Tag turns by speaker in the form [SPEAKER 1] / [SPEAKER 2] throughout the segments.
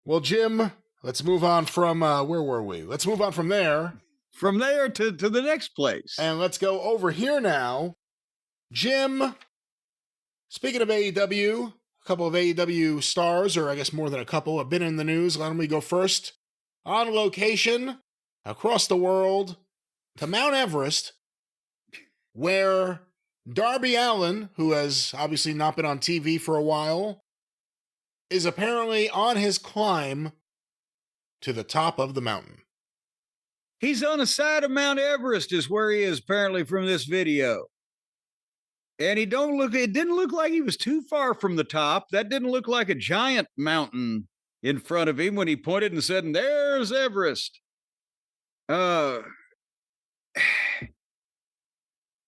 [SPEAKER 1] Well, Jim, let's move on from, where were we? Let's move on from there.
[SPEAKER 2] From there to the next place.
[SPEAKER 1] And let's go over here now. Jim, speaking of AEW, a couple of AEW stars, or I guess more than a couple, have been in the news. Let me go first. On location, across the world, to Mount Everest, where Darby Allin, who has obviously not been on TV for a while, is apparently on his climb to the top of the mountain.
[SPEAKER 2] He's on the side of Mount Everest is where he is apparently from this video. And it didn't look like he was too far from the top. That didn't look like a giant mountain in front of him when he pointed and said, "There's Everest." And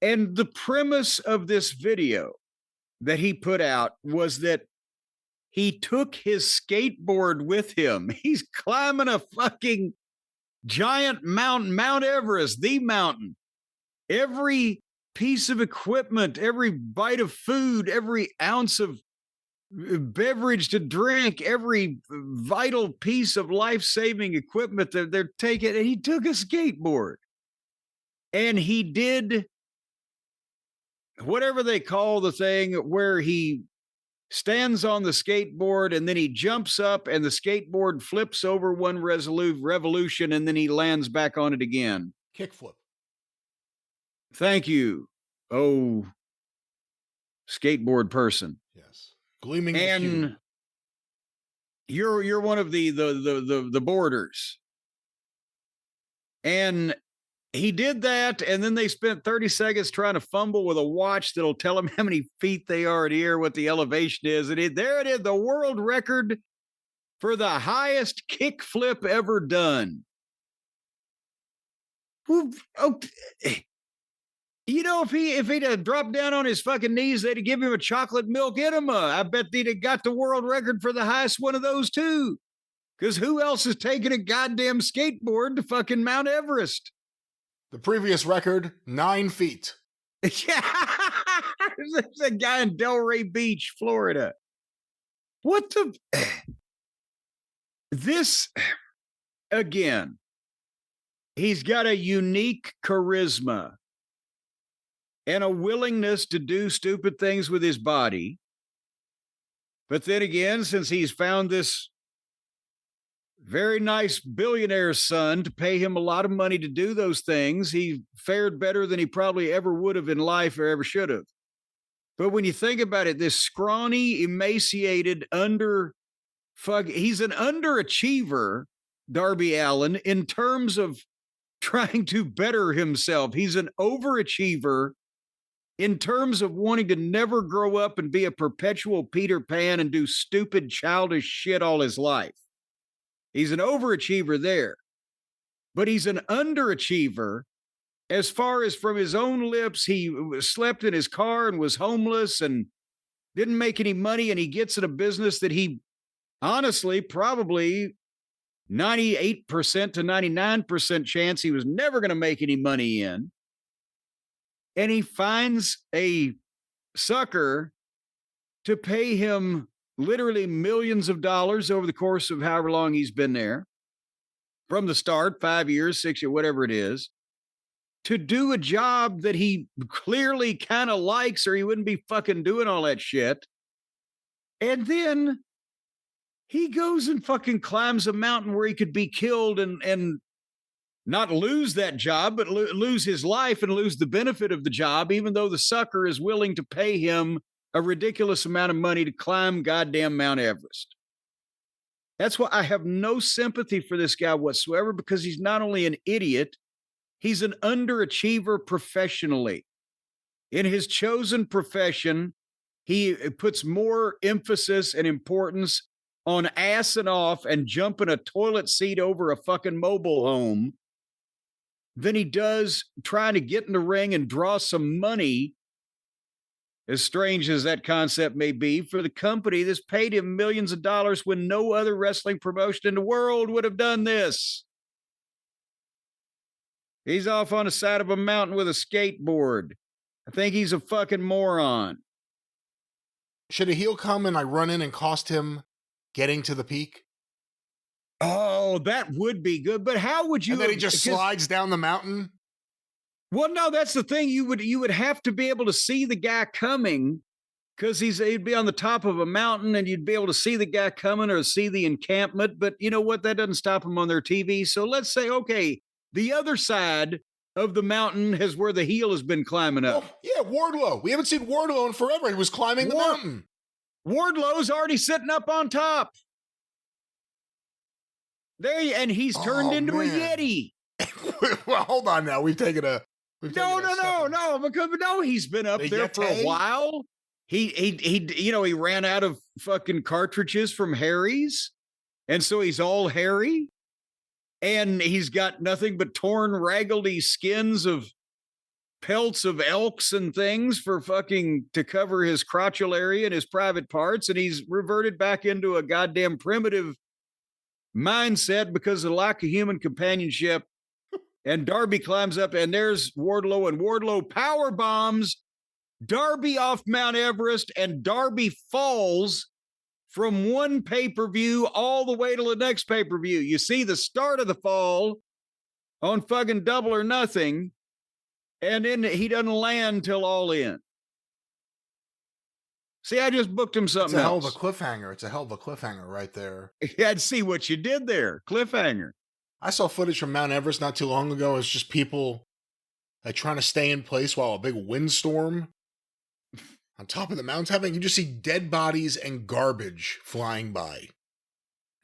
[SPEAKER 2] the premise of this video that he put out was that he took his skateboard with him. He's climbing a fucking giant mountain, Mount Everest, the mountain. Every piece of equipment, every bite of food, every ounce of beverage to drink, every vital piece of life-saving equipment that they're taking, and he took a skateboard. And he did whatever they call the thing where he stands on the skateboard and then he jumps up and the skateboard flips over one revolution and then he lands back on it again.
[SPEAKER 1] Kickflip.
[SPEAKER 2] Thank you. Oh, skateboard person.
[SPEAKER 1] Yes. Gleaming.
[SPEAKER 2] And you're one of the boarders. And he did that, and then they spent 30 seconds trying to fumble with a watch that'll tell them how many feet they are in the air, what the elevation is. And there it is, the world record for the highest kickflip ever done. Okay. You know, if he'd have dropped down on his fucking knees, they'd have given him a chocolate milk enema. I bet they'd have got the world record for the highest one of those too. Because who else is taking a goddamn skateboard to fucking Mount Everest?
[SPEAKER 1] The previous record, 9 feet.
[SPEAKER 2] Yeah. There's a guy in Delray Beach, Florida. What the... This, again, he's got a unique charisma and a willingness to do stupid things with his body. But then again, since he's found this very nice billionaire's son to pay him a lot of money to do those things, he fared better than he probably ever would have in life or ever should have. But when you think about it, this scrawny, emaciated, he's an underachiever, Darby Allin, in terms of trying to better himself. He's an overachiever in terms of wanting to never grow up and be a perpetual Peter Pan and do stupid, childish shit all his life. He's an overachiever there. But he's an underachiever as far as from his own lips, he slept in his car and was homeless and didn't make any money, and he gets in a business that he honestly probably 98% to 99% chance he was never going to make any money in. And he finds a sucker to pay him literally millions of dollars over the course of however long he's been there, from the start, 5 years, 6 years, whatever it is, to do a job that he clearly kind of likes, or he wouldn't be fucking doing all that shit. And then he goes and fucking climbs a mountain where he could be killed and not lose that job, but lose his life and lose the benefit of the job, even though the sucker is willing to pay him a ridiculous amount of money to climb goddamn Mount Everest. That's why I have no sympathy for this guy whatsoever, because he's not only an idiot, he's an underachiever professionally. In his chosen profession, he puts more emphasis and importance on assing off and jumping a toilet seat over a fucking mobile home than he does trying to get in the ring and draw some money, as strange as that concept may be, for the company that's paid him millions of dollars when no other wrestling promotion in the world would have done this. He's off on the side of a mountain with a skateboard. I think he's a fucking moron.
[SPEAKER 1] Should a heel come and I run in and cost him getting to the peak?
[SPEAKER 2] Oh, that would be good. But how would you?
[SPEAKER 1] And then he just
[SPEAKER 2] 'cause-
[SPEAKER 1] slides down the mountain.
[SPEAKER 2] Well, no, that's the thing. You would have to be able to see the guy coming because he'd be on the top of a mountain and you'd be able to see the guy coming or see the encampment. But you know what? That doesn't stop him on their TV. So let's say, okay, the other side of the mountain is where the heel has been climbing up.
[SPEAKER 1] Oh, yeah, Wardlow. We haven't seen Wardlow in forever. He was climbing the mountain.
[SPEAKER 2] Wardlow's already sitting up on top. And he's turned into a Yeti.
[SPEAKER 1] Well, hold on now.
[SPEAKER 2] No, because no, he's been up there for a while. He ran out of fucking cartridges from Harry's, and so he's all hairy, and he's got nothing but torn, raggedy skins of pelts of elks and things for fucking to cover his crotchal area and his private parts, and he's reverted back into a goddamn primitive mindset because of lack of human companionship. And Darby climbs up, and there's Wardlow, and Wardlow power bombs Darby off Mount Everest, and Darby falls from one pay-per-view all the way to the next pay-per-view. You see the start of the fall on fucking Double or Nothing, and then he doesn't land till All In. See, I just booked him something else.
[SPEAKER 1] It's a hell of a cliffhanger right there.
[SPEAKER 2] I'd see what you did there. Cliffhanger.
[SPEAKER 1] I saw footage from Mount Everest not too long ago. It's just people trying to stay in place while a big windstorm on top of the mountain's happening. You just see dead bodies and garbage flying by.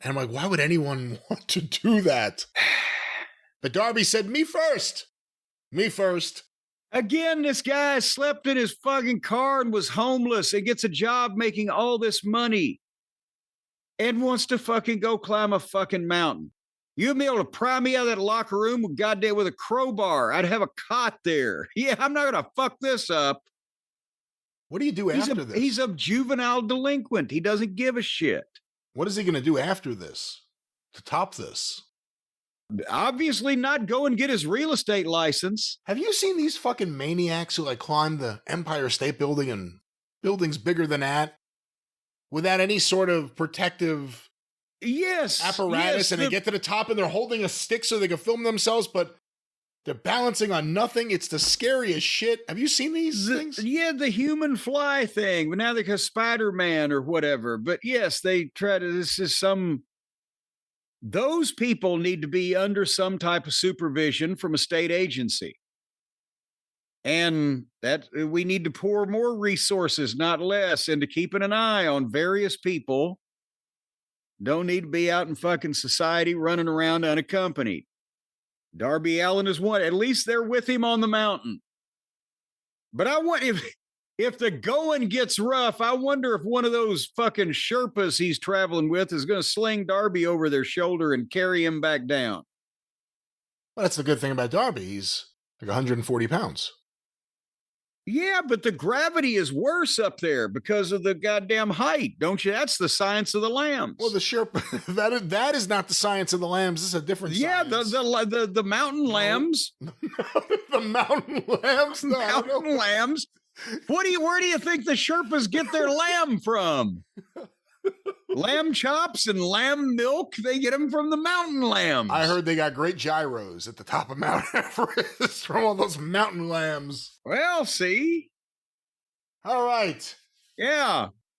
[SPEAKER 1] And I'm like, why would anyone want to do that? But Darby said, me first. Me first.
[SPEAKER 2] Again, this guy slept in his fucking car and was homeless and gets a job making all this money and wants to fucking go climb a fucking mountain. You'd be able to pry me out of that locker room with goddamn with a crowbar. I'd have a cot there. Yeah, I'm not going to fuck this up.
[SPEAKER 1] What do you do after this?
[SPEAKER 2] He's a juvenile delinquent. He doesn't give a shit.
[SPEAKER 1] What is he going to do after this to top this?
[SPEAKER 2] Obviously not go and get his real estate license.
[SPEAKER 1] Have you seen these fucking maniacs who climb the Empire State Building and buildings bigger than that without any sort of protective apparatus, and they get to the top and they're holding a stick so they can film themselves, but they're balancing on nothing. It's the scariest shit. Have you seen these things?
[SPEAKER 2] Yeah, the human fly thing, but now they have Spider-Man or whatever. But yes, they try to, those people need to be under some type of supervision from a state agency. And that we need to pour more resources, not less, into keeping an eye on various people. Don't need to be out in fucking society running around unaccompanied. Darby Allin is one. At least they're with him on the mountain. But I want if the going gets rough, I wonder if one of those fucking Sherpas he's traveling with is going to sling Darby over their shoulder and carry him back down.
[SPEAKER 1] Well, that's the good thing about Darby. He's like 140 pounds.
[SPEAKER 2] Yeah, but the gravity is worse up there because of the goddamn height, don't you? That's the science of the lambs.
[SPEAKER 1] Well, the Sherpa, that is not the science of the lambs. This is a different science.
[SPEAKER 2] Yeah, the mountain lambs.
[SPEAKER 1] The mountain lambs? No,
[SPEAKER 2] mountain lambs. Where do you think the Sherpas get their lamb from? Lamb chops and lamb milk, they get them from the mountain lambs.
[SPEAKER 1] I heard they got great gyros at the top of Mount Everest from all those mountain lambs.
[SPEAKER 2] Well, see?
[SPEAKER 1] All right.
[SPEAKER 2] Yeah.